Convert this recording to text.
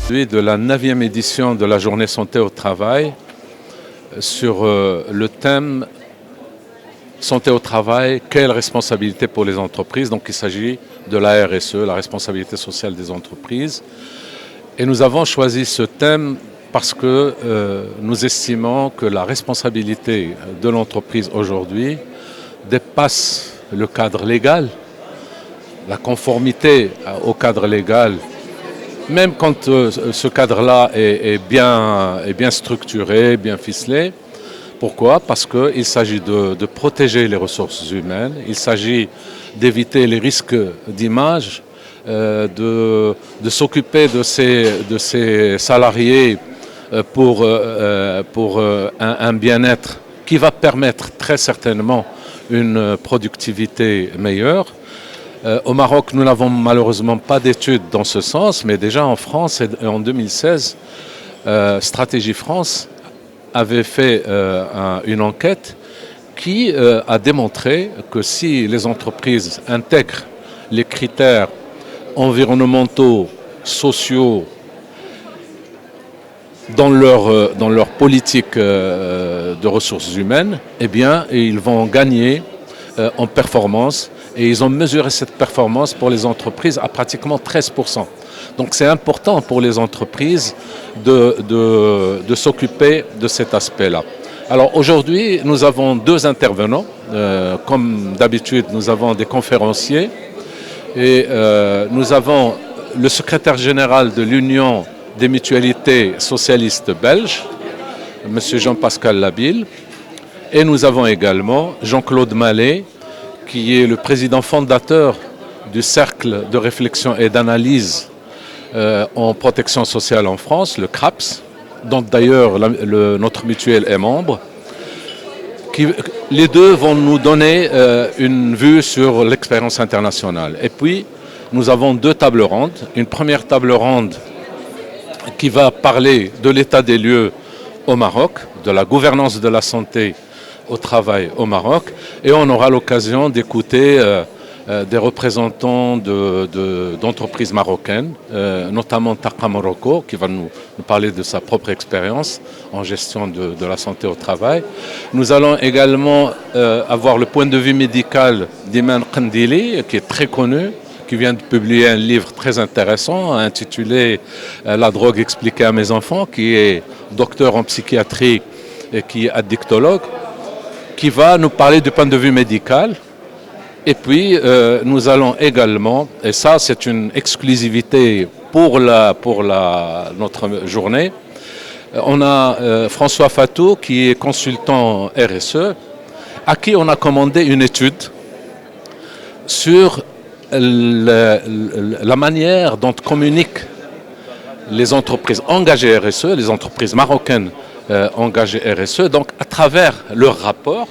De la 9e édition de la Journée Santé au Travail sur le thème Santé au Travail, quelle responsabilité pour les entreprises. Donc il s'agit de la RSE, la responsabilité sociale des entreprises. Et nous avons choisi ce thème parce que nous estimons que la responsabilité de l'entreprise aujourd'hui dépasse le cadre légal, la conformité au cadre légal. Même quand ce cadre-là est bien structuré, bien ficelé. Pourquoi? Parce qu'il s'agit de protéger les ressources humaines, il s'agit d'éviter les risques d'image, de s'occuper de ces salariés pour un bien-être qui va permettre très certainement une productivité meilleure. Au Maroc, nous n'avons malheureusement pas d'études dans ce sens, mais déjà en France, en 2016, Stratégie France avait fait une enquête qui a démontré que si les entreprises intègrent les critères environnementaux, sociaux dans leur politique de ressources humaines, eh bien, ils vont gagner en performance. Et ils ont mesuré cette performance pour les entreprises à pratiquement 13%. Donc c'est important pour les entreprises de s'occuper de cet aspect-là. Alors aujourd'hui, nous avons deux intervenants. Comme d'habitude, nous avons des conférenciers. Et nous avons le secrétaire général de l'Union des mutualités socialistes belges, M. Jean-Pascal Labille. Et nous avons également Jean-Claude Mallet, qui est le président fondateur du Cercle de réflexion et d'analyse en protection sociale en France, le CRAPS, dont d'ailleurs notre mutuelle est membre. Les deux vont nous donner une vue sur l'expérience internationale. Et puis, nous avons deux tables rondes. Une première table ronde qui va parler de l'état des lieux au Maroc, de la gouvernance de la santé au travail au Maroc, et on aura l'occasion d'écouter des représentants d'entreprises marocaines, notamment Taqa Morocco, qui va nous parler de sa propre expérience en gestion de la santé au travail. Nous allons également avoir le point de vue médical d'Iman Kandili, qui est très connu, qui vient de publier un livre très intéressant intitulé « La drogue expliquée à mes enfants », qui est docteur en psychiatrie et qui est addictologue, qui va nous parler du point de vue médical. Et puis, nous allons également, et ça c'est une exclusivité pour notre journée, on a François Fatou, qui est consultant RSE, à qui on a commandé une étude sur la manière dont communiquent les entreprises engagées RSE, les entreprises marocaines engagées RSE, donc à travers leur rapport.